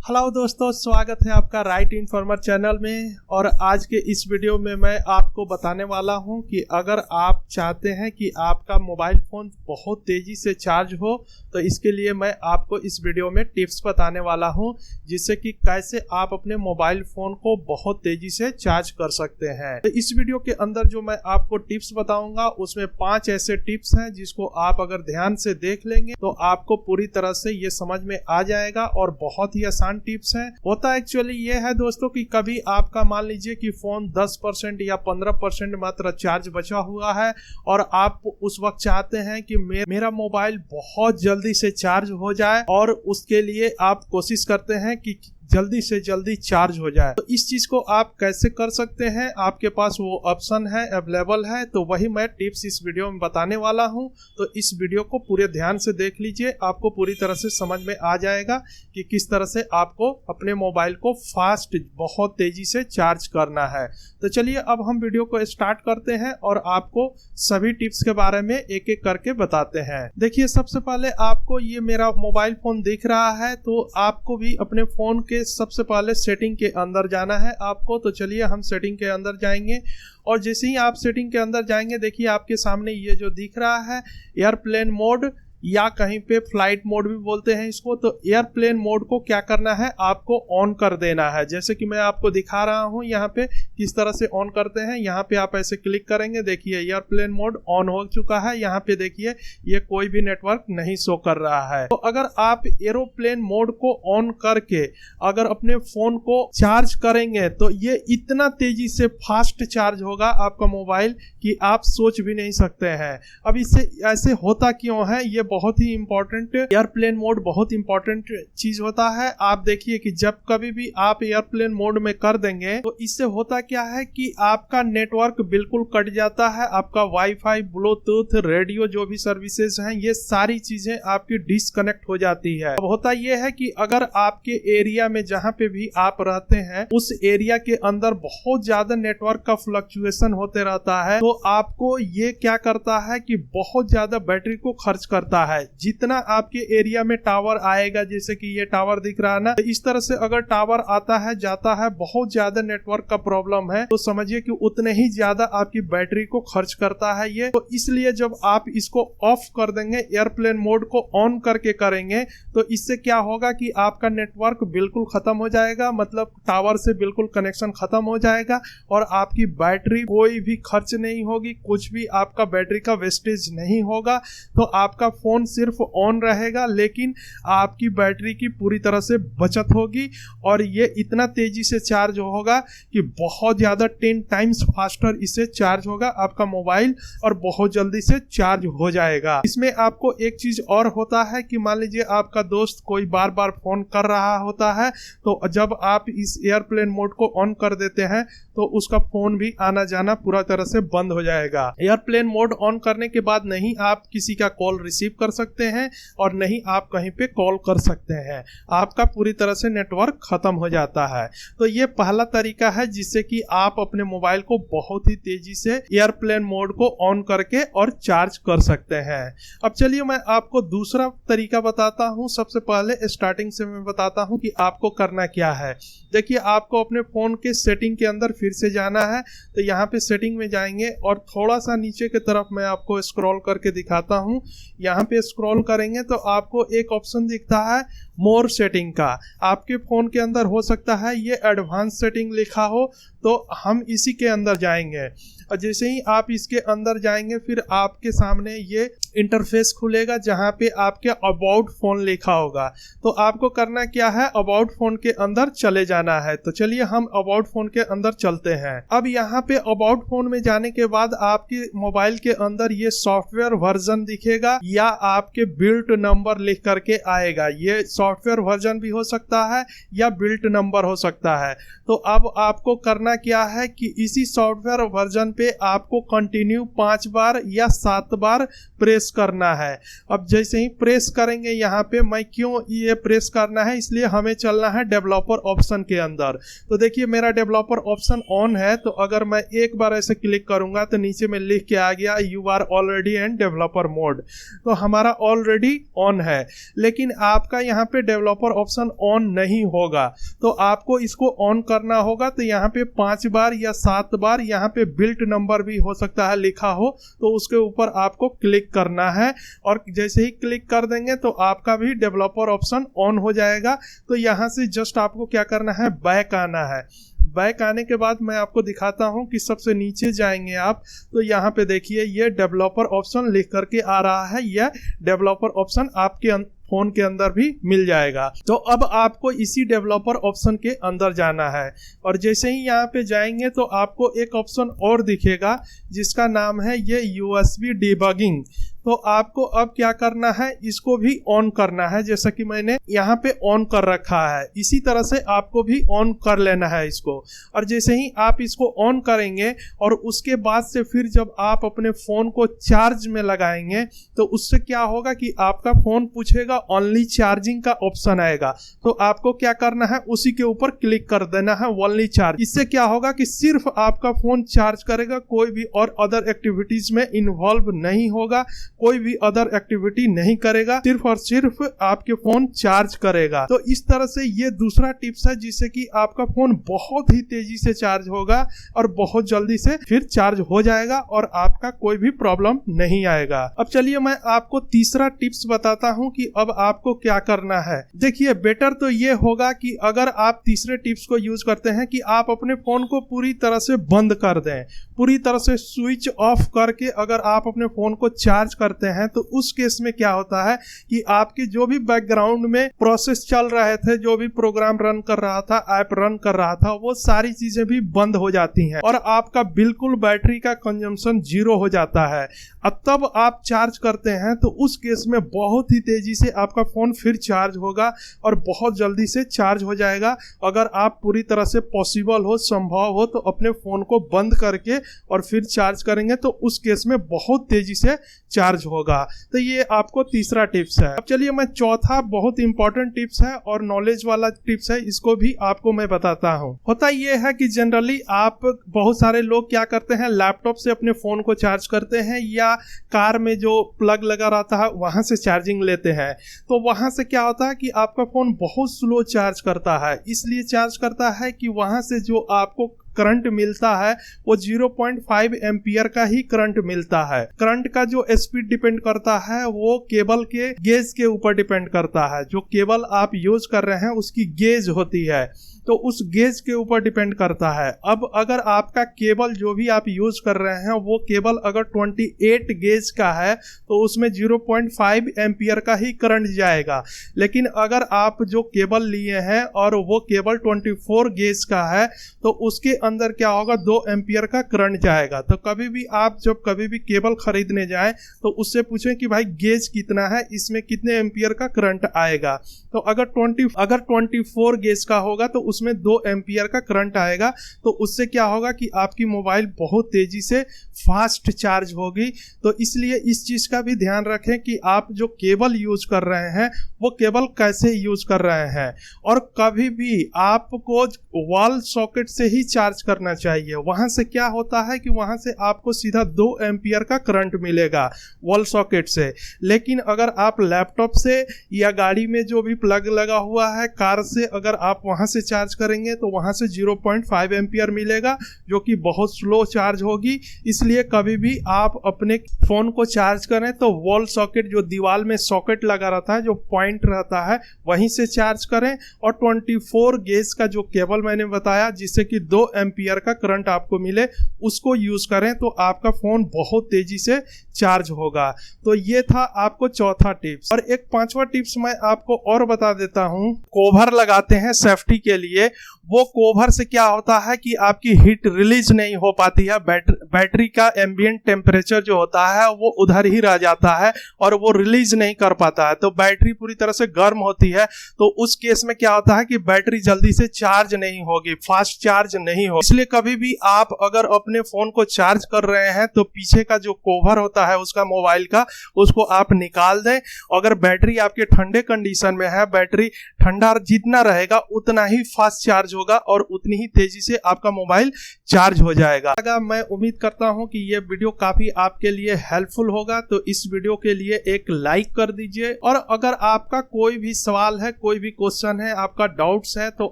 Hello दोस्तों, स्वागत है आपका राइट इन्फॉर्मर चैनल में। और आज के इस वीडियो में मैं आपको बताने वाला हूं कि अगर आप चाहते हैं कि आपका मोबाइल फ़ोन बहुत तेज़ी से चार्ज हो तो इसके लिए मैं आपको इस वीडियो में टिप्स बताने वाला हूं, जिससे कि कैसे आप अपने मोबाइल फ़ोन को बहुत तेज़ी से चार्ज कर सकते हैं। तो इस वीडियो के अंदर जो मैं आपको टिप्स बताऊंगा उसमें 5 ऐसे टिप्स हैं जिसको आप अगर ध्यान से देख लेंगे तो आपको पूरी तरह से ये समझ में आ जाएगा और बहुत ही आसान टिप्स हैं। होता एक्चुअली ये है दोस्तों कि कभी आपका मान लीजिए कि फोन 10% या 15% मात्र चार्ज बचा हुआ है और आप उस वक्त चाहते हैं कि मेरा मोबाइल बहुत जल्दी से चार्ज हो जाए और उसके लिए आप कोशिश करते हैं कि जल्दी से जल्दी चार्ज हो जाए। तो इस चीज को आप कैसे कर सकते हैं, आपके पास वो ऑप्शन है, अवेलेबल है, तो वही मैं टिप्स इस वीडियो में बताने वाला हूं। तो इस वीडियो को पूरे ध्यान से देख लीजिए, आपको पूरी तरह से समझ में आ जाएगा कि किस तरह से आपको अपने मोबाइल को फास्ट बहुत तेजी से चार्ज करना है। तो चलिए अब हम वीडियो को स्टार्ट करते हैं और आपको सभी टिप्स के बारे में एक एक करके बताते हैं। देखिए, सबसे पहले आपको ये मेरा मोबाइल फोन दिख रहा है, तो आपको भी अपने फोन के सबसे पहले सेटिंग के अंदर जाना है आपको। तो चलिए हम सेटिंग के अंदर जाएंगे और जैसे ही आप सेटिंग के अंदर जाएंगे, देखिए आपके सामने ये जो दिख रहा है एयरप्लेन मोड या कहीं पे फ्लाइट मोड भी बोलते हैं इसको। तो एयरप्लेन मोड को क्या करना है, आपको ऑन कर देना है। जैसे कि मैं आपको दिखा रहा हूं यहाँ पे किस तरह से ऑन करते हैं। यहाँ पे आप ऐसे क्लिक करेंगे, देखिए एयरप्लेन मोड ऑन हो चुका है। यहाँ पे देखिए ये कोई भी नेटवर्क नहीं शो कर रहा है। तो अगर आप एरोप्लेन मोड को ऑन करके अगर अपने फोन को चार्ज करेंगे तो ये इतना तेजी से फास्ट चार्ज होगा आपका मोबाइल कि आप सोच भी नहीं सकते हैं। अब इससे ऐसे होता क्यों है, ये बहुत ही इंपॉर्टेंट, एयरप्लेन मोड बहुत इंपॉर्टेंट चीज होता है। आप देखिए कि जब कभी भी आप एयरप्लेन मोड में कर देंगे तो इससे होता क्या है कि आपका नेटवर्क बिल्कुल कट जाता है। आपका वाईफाई, ब्लूटूथ, रेडियो जो भी सर्विसेज हैं, ये सारी चीजें आपकी डिस्कनेक्ट हो जाती है। अब होता यह है कि अगर आपके एरिया में जहां पे भी आप रहते हैं उस एरिया के अंदर बहुत ज्यादा नेटवर्क का फ्लक्चुएशन होते रहता है, तो आपको ये क्या करता है कि बहुत ज्यादा बैटरी को खर्च करता है। जितना आपके एरिया में टावर आएगा, जैसे कि ये टावर दिख रहा है ना, तो इस तरह से अगर टावर आता है जाता है, बहुत ज्यादा नेटवर्क का प्रॉब्लम है, तो समझिए कि उतने ही ज्यादा आपकी बैटरी को खर्च करता है ये। तो इसलिए जब आप इसको ऑफ कर देंगे, एयरप्लेन मोड को ऑन करके करेंगे, तो इससे क्या होगा कि आपका नेटवर्क बिल्कुल खत्म हो जाएगा, मतलब टावर से बिल्कुल कनेक्शन खत्म हो जाएगा और आपकी बैटरी कोई भी खर्च नहीं होगी, कुछ भी आपका बैटरी का वेस्टेज नहीं होगा। तो आपका फोन सिर्फ ऑन रहेगा लेकिन आपकी बैटरी की पूरी तरह से बचत होगी और ये इतना तेजी से चार्ज होगा कि बहुत ज्यादा 10 टाइम्स फास्टर इससे चार्ज होगा आपका मोबाइल और बहुत जल्दी से चार्ज हो जाएगा। इसमें आपको एक चीज और होता है कि मान लीजिए आपका दोस्त कोई बार बार फोन कर रहा होता है, तो जब आप इस एयरप्लेन मोड को ऑन कर देते हैं तो उसका फोन भी आना जाना पूरा तरह से बंद हो जाएगा। एयरप्लेन मोड ऑन करने के बाद नहीं आप किसी का कॉल रिसीव कर सकते हैं और नहीं आप कहीं पे कॉल कर सकते हैं, आपका पूरी तरह से नेटवर्क खत्म हो जाता है। तो ये पहला तरीका है जिससे कि आप अपने मोबाइल को बहुत ही तेजी से एयरप्लेन मोड को ऑन करके और चार्ज कर सकते हैं। अब चलिए मैं आपको दूसरा तरीका बताता हूं। सबसे पहले स्टार्टिंग से मैं बताता हूं कि आपको करना क्या है। देखिए, आपको अपने फोन के सेटिंग के अंदर फिर से जाना है। तो यहाँ पे सेटिंग में जाएंगे और थोड़ा सा नीचे की तरफ मैं आपको स्क्रॉल करके दिखाता हूँ। यहाँ पे स्क्रॉल करेंगे तो आपको एक ऑप्शन दिखता है मोर सेटिंग का। आपके फोन के अंदर हो सकता है ये एडवांस सेटिंग लिखा हो, तो हम इसी के अंदर जाएंगे और जैसे ही आप इसके अंदर जाएंगे फिर आपके सामने ये इंटरफेस खुलेगा जहां पे आपके अबाउट फोन लिखा होगा। तो आपको करना क्या है, अबाउट फोन के अंदर चले जाना है। तो चलिए हम अबाउट फोन के अंदर चलते हैं। अब यहाँ पे अबाउट फोन में जाने के बाद आपके मोबाइल के अंदर ये सॉफ्टवेयर वर्जन दिखेगा या आपके बिल्ट नंबर लिख करके आएगा। ये सॉफ्टवेयर वर्जन भी हो सकता है या बिल्ट नंबर हो सकता है। तो अब आपको करना क्या है कि इसी सॉफ्टवेयर वर्जन पे पे आपको कंटिन्यू 5 बार या 7 बार प्रेस करना है। अब जैसे ही प्रेस करेंगे यहाँ पे, मैं क्यों ये प्रेस करना है, इसलिए हमें चलना है डेवलपर ऑप्शन के अंदर। तो देखिए मेरा डेवलपर ऑप्शन ऑन है, तो अगर मैं एक बार ऐसे क्लिक करूंगा तो नीचे में लिख के आ गया you are already in developer mode. तो हमारा ऑलरेडी ऑन है, लेकिन आपका यहाँ पे डेवलपर ऑप्शन ऑन नहीं होगा, तो आपको इसको ऑन करना होगा। तो यहाँ पे 5 बार या 7 बार यहाँ पे बिल्ट नंबर भी हो सकता है लिखा हो, तो उसके ऊपर आपको क्लिक करना है, और जैसे ही क्लिक कर देंगे तो आपका भी डेवलपर ऑप्शन ऑन हो जाएगा। तो यहाँ से जस्ट आपको क्या करना है, बैक आना है। बैक आने के बाद मैं आपको दिखाता हूं कि सबसे नीचे जाएंगे आप, तो यहाँ पे देखिए ये डेवलपर ऑप्शन लिख करके आ रहा है। यह डेवलपर ऑप्शन आपके फोन के अंदर भी मिल जाएगा। तो अब आपको इसी डेवलपर ऑप्शन के अंदर जाना है, और जैसे ही यहाँ पे जाएंगे तो आपको एक ऑप्शन और दिखेगा जिसका नाम है ये यूएसबी डिबगिंग। तो आपको अब क्या करना है, इसको भी ऑन करना है, जैसा कि मैंने यहाँ पे ऑन कर रखा है। इसी तरह से आपको भी ऑन कर लेना है इसको। और जैसे ही आप इसको ऑन करेंगे और उसके बाद से फिर जब आप अपने फ़ोन को चार्ज में लगाएंगे तो उससे क्या होगा कि आपका फ़ोन पूछेगा ओनली चार्जिंग का ऑप्शन आएगा। तो आपको क्या करना है, उसी के ऊपर क्लिक कर देना है ओनली चार्ज। इससे क्या होगा कि सिर्फ आपका फ़ोन चार्ज करेगा, कोई भी और अदर एक्टिविटीज़ में इन्वॉल्व नहीं होगा, कोई भी अदर एक्टिविटी नहीं करेगा, सिर्फ और सिर्फ आपके फोन चार्ज करेगा। तो इस तरह से ये दूसरा टिप्स है जिससे कि आपका फोन बहुत ही तेजी से चार्ज होगा और बहुत जल्दी से फिर चार्ज हो जाएगा और आपका कोई भी प्रॉब्लम नहीं आएगा। अब चलिए मैं आपको तीसरा टिप्स बताता हूं कि अब आपको क्या करना है। देखिए बेटर तो ये होगा कि अगर आप तीसरे टिप्स को यूज करते हैं कि आप अपने फोन को पूरी तरह से बंद कर दें, पूरी तरह से स्विच ऑफ करके अगर आप अपने फोन को चार्ज करते हैं तो उस केस में क्या होता है कि आपके जो भी बैकग्राउंड में प्रोसेस चल रहे थे, जो भी प्रोग्राम रन कर रहा था, ऐप रन कर रहा था, वो सारी चीजें भी बंद हो जाती हैं और आपका बिल्कुल बैटरी का कंजम्पशन 0 हो जाता है। अब तब आप चार्ज करते हैं तो उस केस में बहुत ही तेजी से आपका फोन फिर चार्ज होगा और बहुत जल्दी से चार्ज हो जाएगा। अगर आप पूरी तरह से पॉसिबल हो, संभव हो, तो अपने फोन को बंद करके और फिर चार्ज करेंगे तो उस केस में बहुत तेजी से चार्ज होगा। तो ये आपको तीसरा टिप्स है। अब चलिए मैं चौथा बहुत इंपॉर्टेंट टिप्स है और नॉलेज वाला टिप्स है, इसको भी आपको मैं बताता हूँ। होता ये है कि जनरली आप बहुत सारे लोग क्या करते हैं, लैपटॉप से अपने फोन को चार्ज करते हैं या कार में जो प्लग लगा रहता है वहां से चार्जिंग लेते हैं। तो वहां से क्या होता है कि आपका फोन बहुत स्लो चार्ज करता है। इसलिए चार्ज करता है कि वहां से जो आपको करंट मिलता है वो 0.5 एम्पियर का ही करंट मिलता है। करंट का जो स्पीड डिपेंड करता है वो केबल के गेज के ऊपर डिपेंड करता है। जो केबल आप यूज कर रहे हैं उसकी गेज होती है, तो उस गेज के ऊपर डिपेंड करता है। अब अगर आपका केबल जो भी आप यूज कर रहे हैं वो केबल अगर 28 गेज का है तो उसमें 0.5 एम्पियर का ही करंट जाएगा। लेकिन अगर आप जो केबल लिए हैं और वो केबल 24 गेज का है तो उसके अंदर क्या होगा, 2 एम्पियर का करंट जाएगा। तो कभी भी आप जब कभी भी केबल खरीदने जाएं तो उससे पूछें कि भाई गेज कितना है, इसमें कितने एम्पियर का करंट आएगा। तो अगर 24 गेज का होगा तो उसमें 2 एम्पियर का करंट आएगा। तो उससे क्या होगा कि आपकी मोबाइल बहुत तेजी से फास्ट चार्ज होगी। तो इसलिए इस चीज का भी ध्यान रखें कि आप जो केबल यूज कर रहे हैं वो केबल कैसे यूज कर रहे हैं। और कभी भी आपको वॉल सॉकेट से ही चार्ज करना चाहिए। वहां से क्या होता है कि वहां से आपको सीधा 2 एम्पियर का करंट मिलेगा वॉल सॉकेट से। लेकिन अगर आप लैपटॉप से या गाड़ी में जो भी प्लग लगा हुआ है, कार से अगर आप वहां से चार्ज करेंगे तो वहां से 0.5 एम्पियर मिलेगा जो कि बहुत स्लो चार्ज होगी। इसलिए कभी भी आप अपने फोन को चार्ज करें तो वॉल सॉकेट, जो दीवार में सॉकेट लगा रहता है, जो पॉइंट रहता है, वहीं से चार्ज करें। और 24 गेज का जो केबल मैंने बताया जिससे कि 2 एम्पियर का करंट आपको मिले, उसको यूज करें तो आपका फोन बहुत तेजी से चार्ज होगा। तो ये था आपको चौथा टिप्स। और एक 5वां टिप्स मैं आपको और बता देता हूं। कोवर लगाते हैं सेफ्टी के लिए, वो कोवर से क्या होता है कि आपकी हीट रिलीज नहीं हो पाती है। बैटरी का एम्बिएंट टेम्परेचर जो होता है वो उधर ही रह जाता है और वो रिलीज नहीं कर पाता है। तो बैटरी पूरी तरह से गर्म होती है। तो उस केस में क्या होता है कि बैटरी जल्दी से चार्ज नहीं होगी, फास्ट चार्ज नहीं हो। इसलिए कभी भी आप अगर अपने फोन को चार्ज कर रहे हैं तो पीछे का जो कवर होता है उसका मोबाइल का, उसको आप निकाल दें। अगर बैटरी आपके ठंडे कंडीशन में है, बैटरी ठंडा जितना रहेगा उतना ही फास्ट चार्ज होगा और उतनी ही तेजी से आपका मोबाइल चार्ज हो जाएगा। मैं उम्मीद करता हूं कि ये वीडियो काफी आपके लिए हेल्पफुल होगा, तो इस वीडियो के लिए एक लाइक कर दीजिए। और अगर आपका कोई भी सवाल है, कोई भी क्वेश्चन है, आपका डाउट्स है, तो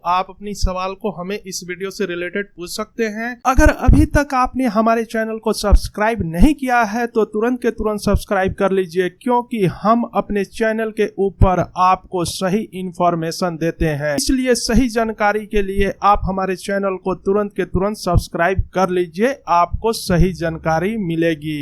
आप अपनी सवाल को हमें इस वीडियो से रिलेटेड पूछ सकते हैं। अगर अभी तक आपने हमारे चैनल को सब्सक्राइब नहीं किया है तो तुरंत के तुरंत सब्सक्राइब कर लीजिए, क्योंकि हम अपने चैनल के ऊपर आपको सही इंफॉर्मेशन देते हैं। इसलिए सही जानकारी के लिए आप हमारे चैनल को तुरंत के तुरंत सब्सक्राइब कर लीजिए, आपको सही जानकारी मिलेगी।